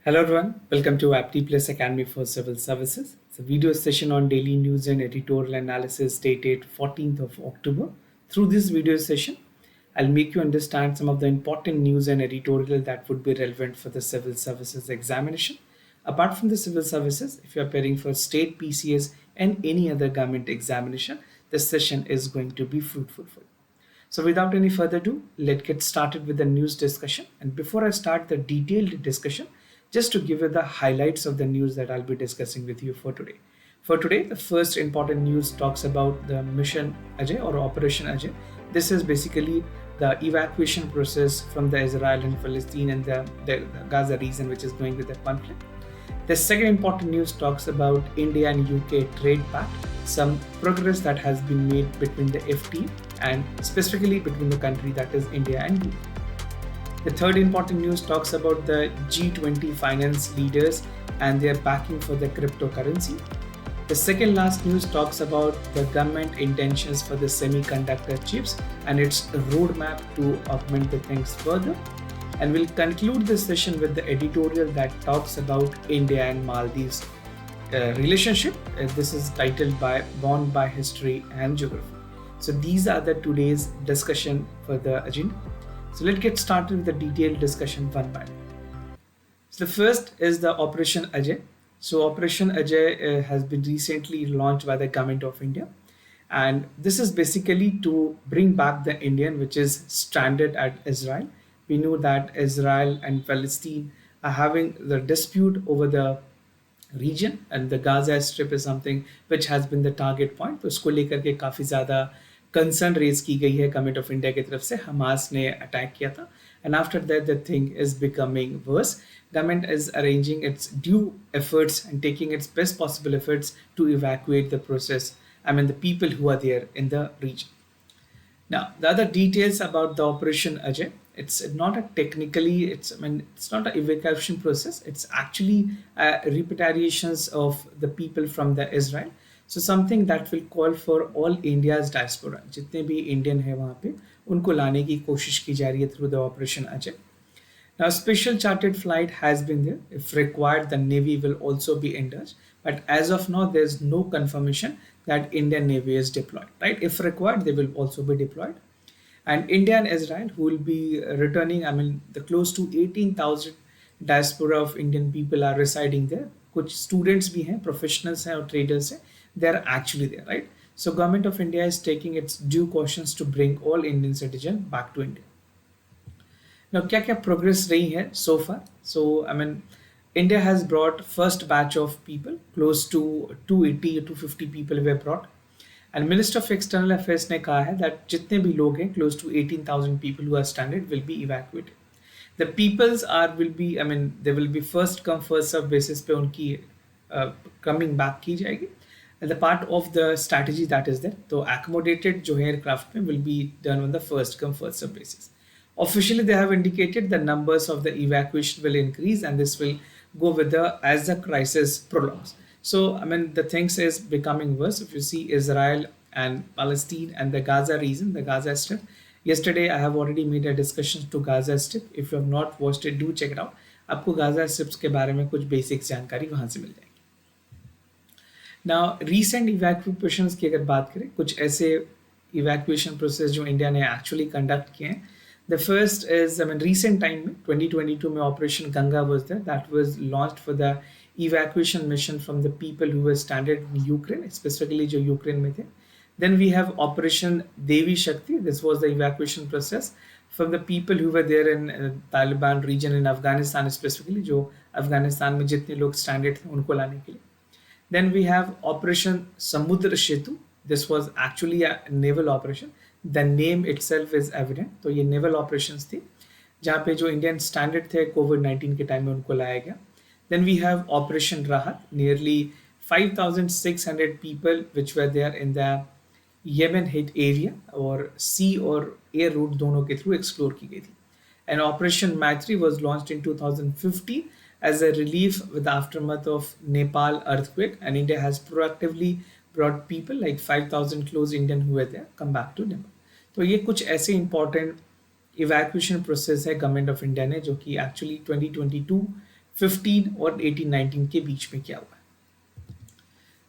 Hello everyone, welcome to Apti Plus Academy for Civil Services. It's a video session on daily news and editorial analysis dated 14th of October. Through this video session, I'll make you understand some of the important news and editorial that would be relevant for the civil services examination. Apart from the civil services, if you're preparing for state PCS and any other government examination, this session is going to be fruitful for you. So without any further ado, let's get started with the news discussion. And before I start the detailed discussion, just to give you the highlights of the news that I'll be discussing with you for today. For today, the first important news talks about the Mission Ajay or Operation Ajay. This is basically the evacuation process from the Israel and Palestine and the Gaza region, which is going with the conflict. The second important news talks about India and UK trade pact, some progress that has been made between the FTA and specifically between the country that is India and UK. The third important news talks about the G20 finance leaders and their backing for the cryptocurrency. The second last news talks about the government intentions for the semiconductor chips and its roadmap to augment the things further. And we'll conclude this session with the editorial that talks about India and Maldives relationship. This is titled by Born by History and Geography. So these are the today's discussion for the agenda. So let's get started with the detailed discussion one by one. So the first is the Operation Ajay. So Operation Ajay has been recently launched by the government of India. And this is basically to bring back the Indian, which is stranded at Israel. We know that Israel and Palestine are having the dispute over the region, and the Gaza Strip is something which has been the target point. तो उसको लेकर के काफ़ी ज़्यादा concern raise की गई है government of India की तरफ से. हमास ने अटैक किया था and after that the thing is becoming worse. Government is arranging its due efforts and taking its best possible efforts to evacuate the process. The people who are there in the region. Now, the other details about the Operation Ajay, it's not a technically, it's not an evacuation process. It's actually repatriations of the people from the Israel. So something that will call for all India's diaspora. जितने भी Indian है वहाँ पे उनको लाने की कोशिश की जा रही है through the Operation Ajay. Now, a special chartered flight has been there. If required, the Navy will also be engaged. But as of now, there's no confirmation that Indian Navy is deployed. Right? If required, they will also be deployed. And India and Israel, who will be returning, the close to 18,000 diaspora of Indian people are residing there. कुछ students भी हैं, professionals हैं और traders हैं. They are actually there, right? So, government of India is taking its due cautions to bring all Indian citizens back to India. Now, क्या progress रही है so far? So, India has brought first batch of people, close to 280 or 250 people were brought. And Minister of External Affairs ने कहा है that जितने भी लोग हैं, close to 18,000 people who are stranded will be evacuated. The peoples they will be first come first serve basis पे उनकी coming back की जाएगी. And the part of the strategy that is there, तो accommodated जो है aircraft में will be done on the first come first serve basis. Officially, they have indicated the numbers of the evacuation will increase, and this will go with as the crisis prolongs. So, the things is becoming worse. If you see Israel and Palestine and the Gaza region, the Gaza Strip. Yesterday, I have already made a discussion to Gaza Strip. If you have not watched it, do check it out. आपको Gaza Strips के बारे में कुछ basic जानकारी वहाँ से मिल जाएगी. Now, recent evacuations की अगर बात करें, कुछ ऐसे evacuation process जो इंडिया ने actually conduct किए हैं. The first is, recent time में 2022 में Operation Ganga was there. That was launched for the evacuation mission from the people who were stranded in Ukraine, specifically जो यूक्रेन में थे. Then we have Operation Devi Shakti. This was the evacuation process from the people who were there in Taliban region in Afghanistan, specifically जो अफगानिस्तान में जितने लोग stranded थे उनको लाने के लिए. Then we have Operation Samudra Setu. This was actually a naval operation. The name itself is evident. तो ये naval operations थी जहाँ पे जो Indian stranded थे COVID-19 के टाइम में उनको लाया गया. Then we have Operation Rahat. Nearly 5,600 people which were there in the Yemen hit area और sea और air route दोनों के through explore की गई थी. And Operation Maitri was launched in 2015 as a relief with the aftermath of Nepal earthquake, and India has proactively brought people like 5,000 close Indian who were there come back to Nepal. तो ये कुछ ऐसे important evacuation process है government of India ने जो कि actually 2022 15 और 18-19 के बीच में किया हुआ है।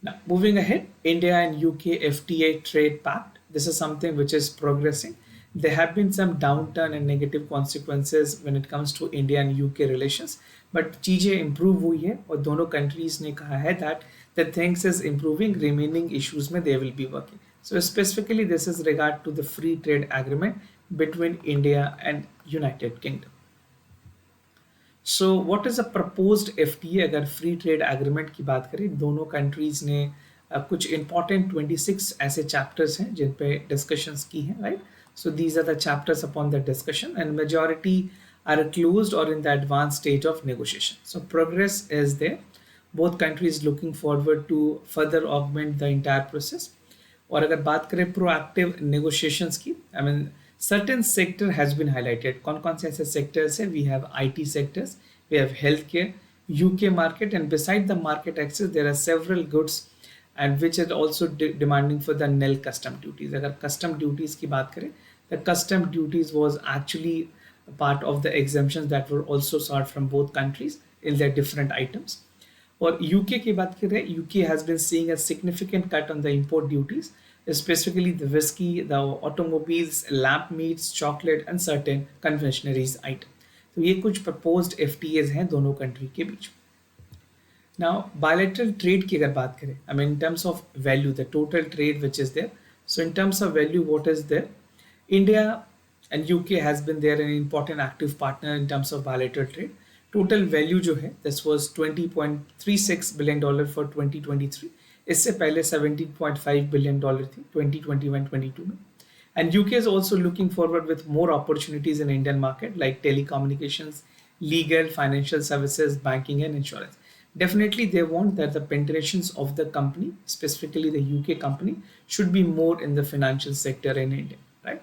Now, moving ahead, India and UK FTA trade pact. This is something which is progressing. There have been some downturn and negative consequences when it comes to India and UK relations, but चीजें improve हुई है और दोनों countries ने कहा है that the things is improving. Remaining issues में they will be working. So specifically, this is regard to the free trade agreement between India and United Kingdom. So what is a proposed FTA अगर free trade agreement की बात करें दोनों countries ने कुछ important 26 ऐसे chapters हैं जिन पे डिस्कशंस की हैं right so these are the chapters upon the discussion and majority are closed or in the advance stage of negotiation so progress is there both countries looking forward to further augment the entire process और अगर बात करें proactive negotiations की I mean certain sector has been highlighted कौन से ऐसे sectors है we have IT sectors we have healthcare UK market and beside the market access there are several goods and which are also demanding for the nil custom duties अगर custom duties की बात करें the custom duties was actually part of the exemptions that were also sought from both countries in their different items और UK की बात करें UK has been seeing a significant cut on the import duties specifically the whiskey, the automobiles, lamp meats, chocolate and certain confectioneries item. तो ये कुछ proposed FTAs हैं दोनों country के बीच. Now bilateral trade की अगर बात करें, I mean in terms of value, the total trade which is there. So in terms of value, what is there? India and UK has been there an important active partner in terms of bilateral trade. Total value जो है, this was $20.36 billion for 2023. इससे पहले $17.5 billion थी 2021-22 में and UK is also looking forward with more opportunities in Indian market like telecommunications, legal, financial services, banking and insurance. Definitely they want that the penetrations of the company, specifically the UK company, should be more in the financial sector in India, right?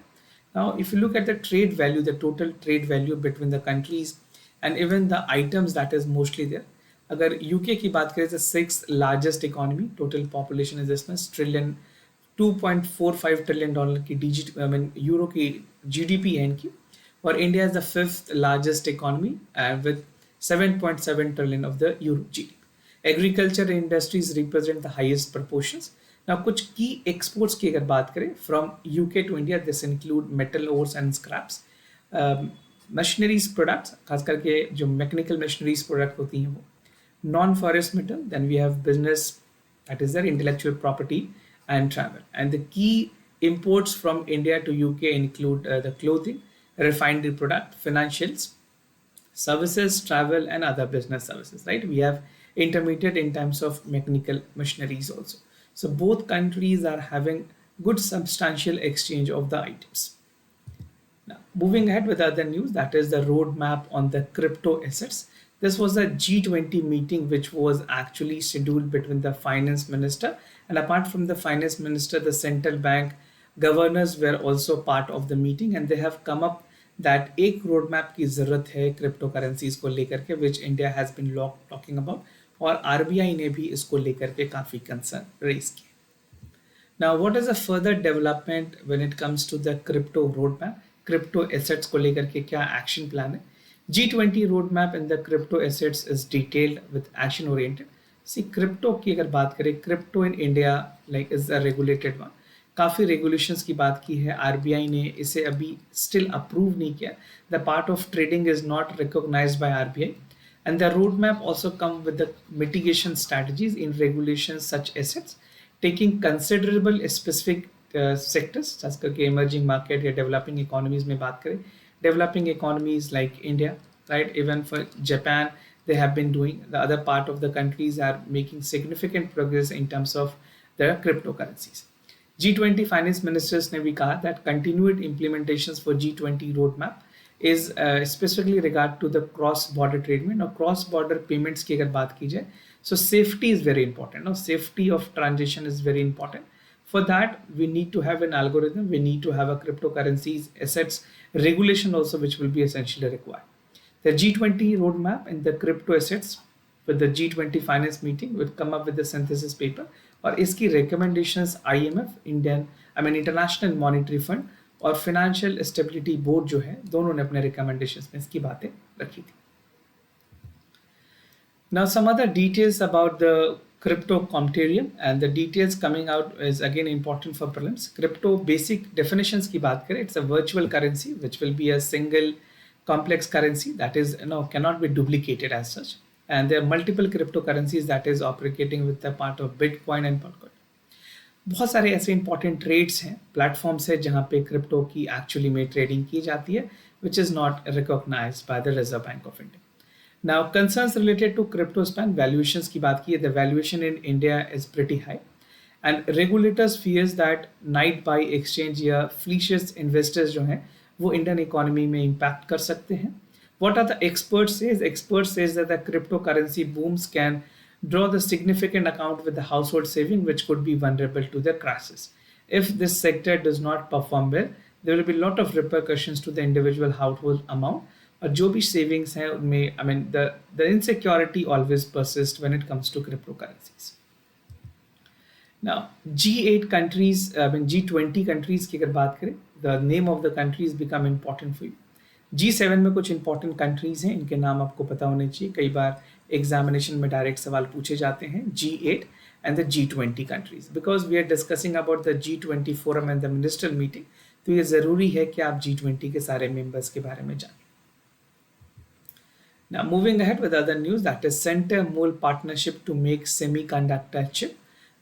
Now if you look at the trade value, the total trade value between the countries and even the items that is mostly there, अगर UK की बात करें तो 6th largest economy total population is इसमें trillion $2.45 trillion की digit I mean euro की GDP है इनकी और India is the 5th largest economy with 7.7 trillion of the euro GDP agriculture industries represent the highest proportions ना कुछ की exports की अगर बात करें from UK to India this include metal ores and scraps machineries products खास करके जो मैकेनिकल मशीनरीज प्रोडक्ट होती हैं वो non-forest metal, then we have business, that is their intellectual property and travel. And the key imports from India to UK include the clothing, refined product, financials, services, travel and other business services, right? We have intermediate in terms of mechanical machineries also. So both countries are having good substantial exchange of the items. Now, moving ahead with other news, that is the roadmap on the crypto assets. This was a G20 meeting which was actually scheduled between the finance minister and apart from the finance minister, the central bank governors were also part of the meeting and they have come up that एक roadmap की ज़रूरत है cryptocurrencies को लेकर के which India has been talking about और RBI ने भी इसको लेकर के काफ़ी concern raise किए. Now what is the further development when it comes to the crypto roadmap? Crypto assets को लेकर के क्या action plan है? G20 roadmap in the crypto assets is detailed with action oriented. See crypto की अगर बात करें crypto in India like is a regulated one. काफ़ी regulations की बात की है RBI ने इसे अभी still approve नहीं किया. The part of trading is not recognized by RBI and the roadmap also come with the mitigation strategies in regulations such assets taking considerable specific sectors खास करके emerging market या developing economies में बात करें developing economies like India, right? Even for Japan, they have been doing. The other part of the countries are making significant progress in terms of their cryptocurrencies. G20 finance ministers ने भी कहा that continued implementations for G20 roadmap is specifically regard to the cross-border trade में और cross-border payments की अगर बात की जाए, so safety is very important. No, safety of transition is very important. For that, we need to have an algorithm. We need to have a cryptocurrencies assets regulation also, which will be essentially required. The G20 roadmap and the crypto assets with the G20 finance meeting will come up with the synthesis paper और इसकी recommendations IMF, International Monetary Fund और Financial Stability Board जो है दोनों ने अपने recommendations में इसकी बातें रखी थी. Now, some other details about the crypto commentarium, and the details coming out is again important for prelims. Crypto basic definitions की बात करें, it's a virtual currency which will be a single complex currency that is cannot be duplicated as such. And there are multiple cryptocurrencies that is operating with the part of Bitcoin and Bitcoin. बहुत सारे ऐसे important trades हैं, platforms है जहाँ पे crypto की actually में trading की जाती है, which is not recognised by the Reserve Bank of India. Now, concerns related to crypto span valuations की बात की है, the valuation in India is pretty high, and regulators fears that night buy exchange या flirtatious investors जो हैं वो Indian economy में impact कर सकते हैं. What are the experts says? Experts says that the cryptocurrency booms can draw the significant account with the household saving, which could be vulnerable to the crisis. If this sector does not perform well, there will be a lot of repercussions to the individual household amount. और जो भी savings हैं उनमें I mean the insecurity always persist when it comes to crypto currencies. Now G8 countries I mean G20 countries की अगर बात करें, the name of the countries become important for you. G7 में कुछ इंपॉर्टेंट कंट्रीज हैं, इनके नाम आपको पता होने चाहिए, कई बार एग्जामिनेशन में डायरेक्ट सवाल पूछे जाते हैं. G8 and the G20 countries, because we are discussing about the G20 forum and the ministerial meeting, तो ये ज़रूरी है कि आप G20 के सारे मेंबर्स के बारे में जानें. Now, moving ahead with other news, that is Center Mole partnership to make semiconductor chip.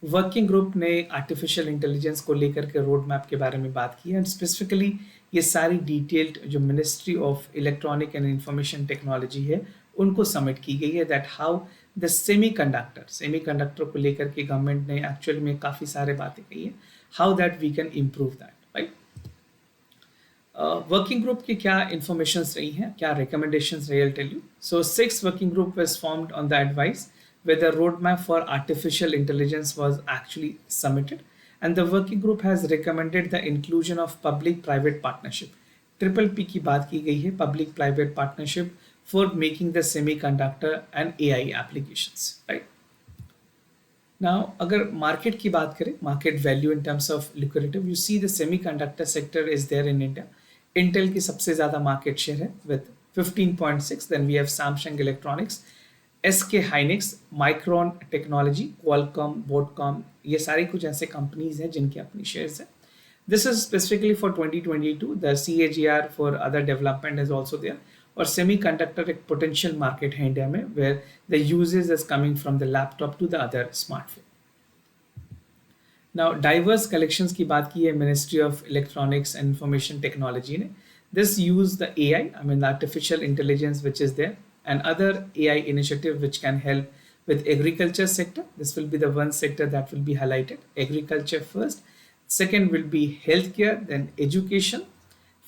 Working group ने आर्टिफिशियल इंटेलिजेंस को लेकर के रोड मैप के बारे में बात की है, एंड स्पेसिफिकली ये सारी डिटेल्ड जो ministry of electronic and information technology है उनको सबमिट की गई है, दैट हाउ द सेमीकंडक्टर को लेकर के गवर्नमेंट ने एक्चुअली में काफ़ी सारे बातें कही है, how that we can improve that, right. Working group की क्या इंफॉर्मेशन रही हैं, क्या रिकमेंडेशंस रही, I tell you. So 6 working group was formed on the advice where the roadmap for artificial intelligence was actually submitted, and the working group has recommended the inclusion of public-private partnership. Triple P की बात की गई है, public-private partnership for making the semiconductor and AI applications, right? Now, अगर market की बात करें, market value in terms of lucrative, you see the semiconductor sector is there in India. Intel की सबसे ज़्यादा market share है with 15.6. Then we have Samsung Electronics, SK Hynix, Micron Technology, Qualcomm, Broadcom, ये सारी कुछ ऐसे कंपनीज हैं जिनके अपनी शेयर्स हैं. This is specifically for 2022. The CAGR for other development is also there. और सेमीकंडक्टर एक पोटेंशियल मार्केट है इंडिया में, where the usages is coming from the laptop to the other smartphone. Now diverse collections की बात की है ministry of electronics and information technology ने. This use the AI, I mean artificial intelligence which is there, and other AI initiative which can help with agriculture sector. This will be the one sector that will be highlighted. Agriculture first, second will be healthcare, then education,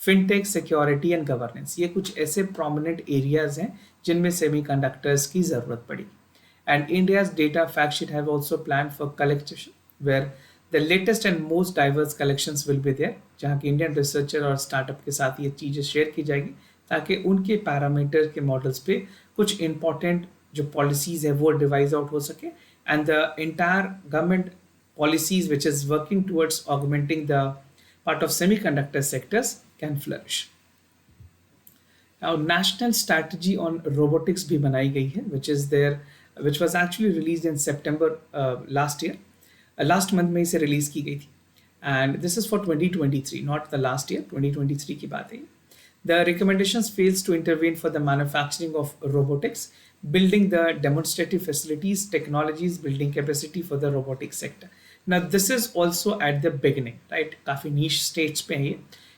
fintech, security and governance. ये कुछ ऐसे prominent areas हैं जिनमें semiconductors की ज़रूरत पड़ी. And India's data fact sheet have also planned for collection where the latest and most diverse collections will be there, जहाँ की Indian researcher और startup के साथ ये चीज़ें शेयर की जाएगी ताकि उनके पैरामीटर के मॉडल्स पे कुछ इंपॉर्टेंट जो पॉलिसीज है वो डिवाइज आउट हो सके, and the entire government policies which is working towards augmenting the part of semiconductor sectors can flourish. Now national strategy on robotics भी बनाई गई है which is there, which was actually released in September last year, last month में इसे release की गई थी, and this is for 2023, not the last year, 2023 की बात है. The recommendations fails to intervene for the manufacturing of robotics, building the demonstrative facilities, technologies, building capacity for the robotics sector. Now, this is also at the beginning, right? काफ़ी niche stages पे है ये.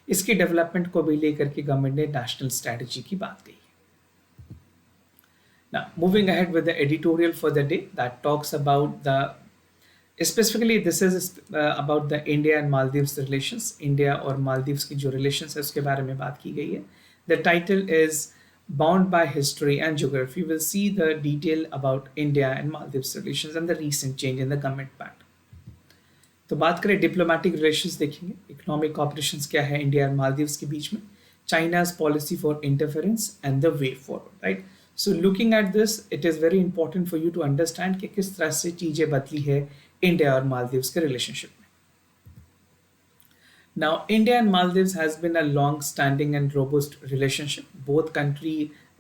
इसके development को भी लेकर के government ने national strategy की बात कही है. Now, moving ahead with the editorial for the day that talks about the specifically this is about the India and Maldives relations. India और मालदीव्स की जो रिलेशंस है उसके बारे में बात की गई है. The title is bound by history and geography. Will see the detail about India and Maldives relations and the recent change in the government pact. तो बात करें डिप्लोमेटिक रिलेशंस, देखेंगे इकोनॉमिक कॉपरेशंस क्या है इंडिया और मालदीव्स के बीच में, China's policy for interference and the way forward, right. So looking at this it is very important for you to understand कि किस तरह से चीज़ें बदली है इंडिया और मालदीव्स के रिलेशनशिप में. Now, India and Maldives has been a long-standing and robust relationship. Both country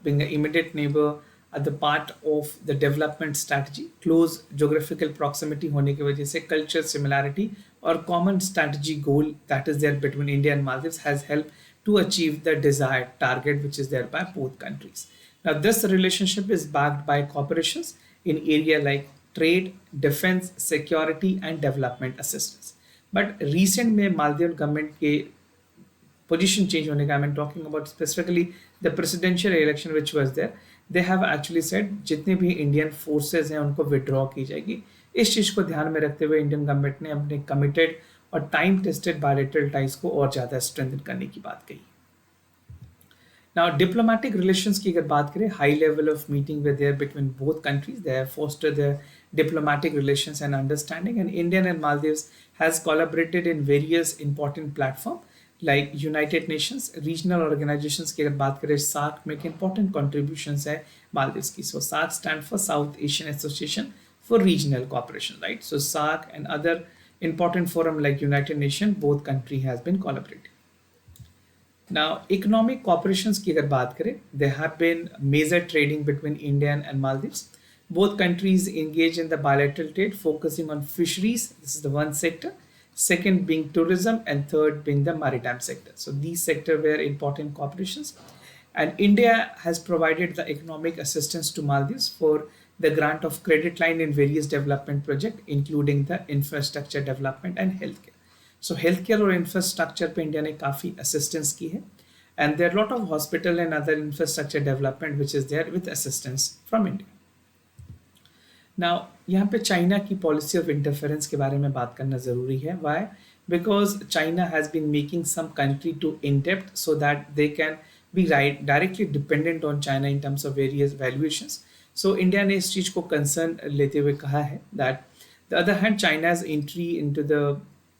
being an immediate neighbor the part of the development strategy. Close geographical proximity होने की वजह से कल्चर सिमिलैरिटी और common strategy goal that is there between India and Maldives has help to achieve the desired target which is there by both countries. Now this relationship is backed by cooperations in area like trade, defense, security and development assistance. But recent में Maldivian government के position change होने का, I'm talking about specifically the presidential election which was there, they have actually said जितने भी Indian forces हैं उनको withdraw की जाएगी. इस चीज़ को ध्यान में रखते हुए इंडियन गवर्नमेंट ने अपने कमिटेड और टाइम टेस्टेड बायलैटरल टाइज को और ज़्यादा स्ट्रेंथन करने की बात कही. Now, diplomatic relations की अगर बात करें, high level of meeting were there between both countries. They have fostered their diplomatic relations and understanding. And India and Maldives has collaborated in various important platforms like United Nations, regional organizations की अगर बात करें, SAARC make important contributions है Maldives की. So SAARC stand for South Asian Association for Regional Cooperation, right? So SAARC and other important forum like United Nations, both country has been collaborating. Now, economic cooperations की अगर बात करें, there have been major trading between India and Maldives. Both countries engage in the bilateral trade, focusing on fisheries. This is the one sector. Second being tourism, and third being the maritime sector. So these sectors were important cooperations. And India has provided the economic assistance to Maldives for the grant of credit line in various development projects, including the infrastructure development and healthcare. So healthcare और infrastructure पे India ने काफ़ी assistance की है. And there are a lot of hospital and other infrastructure development which is there with assistance from India. Now यहाँ पे China की policy of interference के बारे में बात करना ज़रूरी है. Why? Because China has been making some country to indebt so that they can be directly dependent on China in terms of various valuations. So India ने इस चीज़ को concern लेते हुए कहा है that the other hand China's entry into the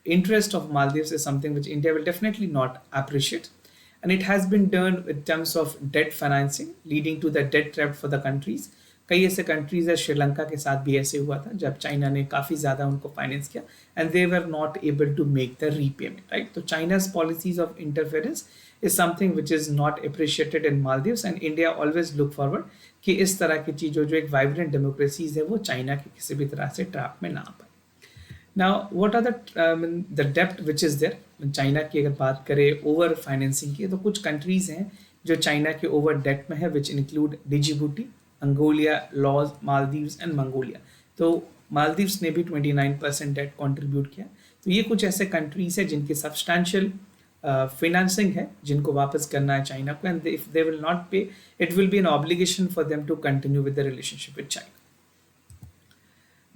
interest of Maldives is something which India will definitely not appreciate, and it has been done in terms of debt financing, leading to the debt trap for the countries. कई ऐसे countries है, श्रीलंका के साथ भी ऐसे हुआ था जब चाइना ने काफ़ी ज़्यादा उनको फाइनेंस किया and they were not able to make the repayment, right? So China's policies of interference is something which is not appreciated in Maldives, and India always look forward कि इस तरह की चीज़ों जो एक vibrant democracies है वो चाइना के किसी भी तरह से ट्रैप में ना आ पाए. Now, what are the debt which is there? China की अगर बात करें ओवर फाइनेंसिंग की, तो कुछ कंट्रीज हैं जो चाइना के ओवर डेट में है, which include Djibouti, Angola, Laos, Maldives and Mongolia. तो मालदीव्स ने भी 29% डेट कंट्रीब्यूट किया. तो ये कुछ ऐसे कंट्रीज हैं जिनकी सब्सटैंशियल फाइनेंसिंग है, जिनको वापस करना है चाइना को, and if they will not pay, it will be an obligation for them to continue with the relationship with China.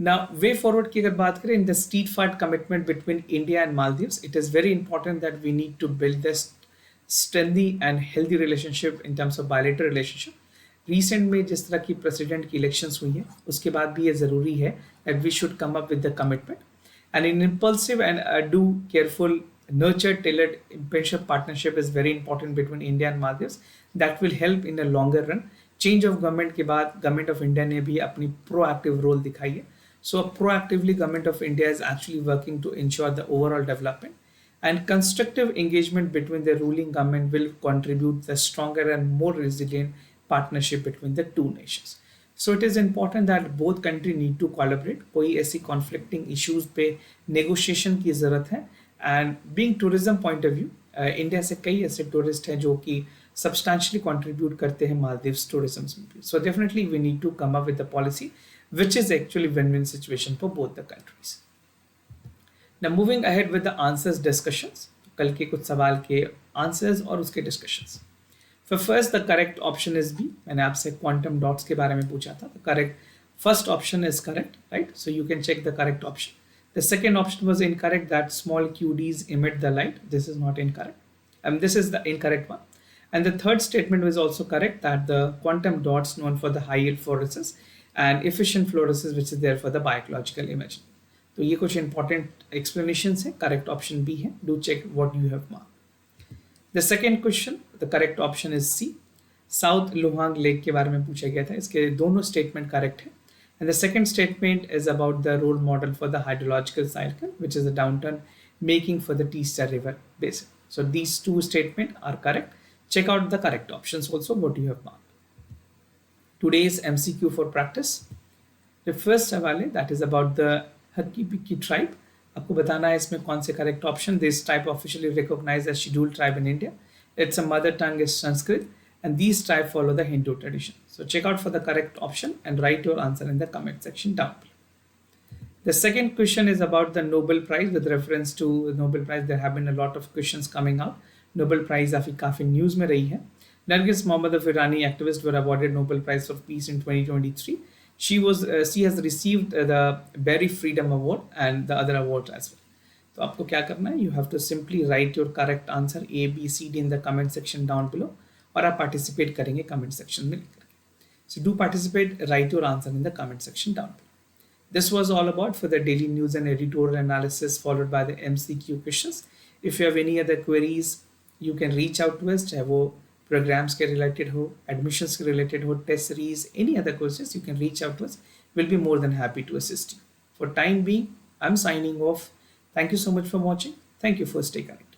Now, way forward की अगर बात करें, in the steadfast commitment between India and Maldives, it is very important that we need to build this strengthy and healthy relationship in terms of bilateral relationship. Recent में जिस तरह की president की elections हुई है, उसके बाद भी ये ज़रूरी है that we should come up with the commitment. And an impulsive and do careful, nurtured, tailored, impatient partnership is very important between India and Maldives. That will help in the longer run. Change of government के बाद government of India ने भी अपनी proactive role दिखाई है. So proactively government of India is actually working to ensure the overall development, and constructive engagement between the ruling government will contribute the stronger and more resilient partnership between the two nations. So it is important that both countries need to collaborate. कोई ऐसी conflicting issues पे negotiation की ज़रूरत है. And being tourism point of view, India से कई ऐसे tourist हैं जो कि substantially contribute करते हैं Maldives tourism में भी. So definitely we need to come up with a policy which is actually win-win situation for both the countries. Now moving ahead with the answers discussions. कल के कुछ सवाल के answers और उसके discussions. For first, the correct option is B. मैंने आपसे quantum dots के बारे में पूछा था. The correct first option is correct, right? So you can check the correct option. The second option was incorrect, that small QDs emit the light. This is not incorrect. And this is the incorrect one. And the third statement was also correct, that the quantum dots known for the high yield fluorescence and efficient fluorescence which is there for the biological imaging. तो ये कुछ important explanations है. Correct option B है. Do check what you have marked. The second question, the correct option is C. South Luang Lake के बारे में पूछा गया था. इसके दोनों statement correct है. And the second statement is about the role model for the hydrological cycle, which is the downturn making for the Teesta River basin. So these two statements are correct. Check out the correct options also what you have marked. Today's MCQ for practice. The first सवाल है that is about the hockey पिक्की tribe. आपको बताना है इसमें कौन से correct option. This tribe officially recognized as scheduled tribe in India. Its mother tongue is Sanskrit, and these tribes follow the Hindu tradition. So check out for the correct option and write your answer in the comment section down below. The second question is about the Nobel Prize. With reference to Nobel Prize, there have been a lot of questions coming out. Nobel Prize अभी काफी news में रही है. Nargis Mohammad of Irani activists were awarded Nobel Prize for Peace in 2023. She has received the Berry Freedom Award and the other awards as well. तो आपको क्या करना है? You have to simply write your correct answer A, B, C, D in the comment section down below, और आप participate करेंगे comment section में लिख करके. So do participate, write your answer in the comment section down below. This was all about for the daily news and editorial analysis followed by the MCQ questions. If you have any other queries, you can reach out to us. चाहे वो programs के related हो, admissions के related हो, test series, any other questions, you can reach out to us. We'll be more than happy to assist you. For time being, I'm signing off. Thank you so much for watching. Thank you for staying connected.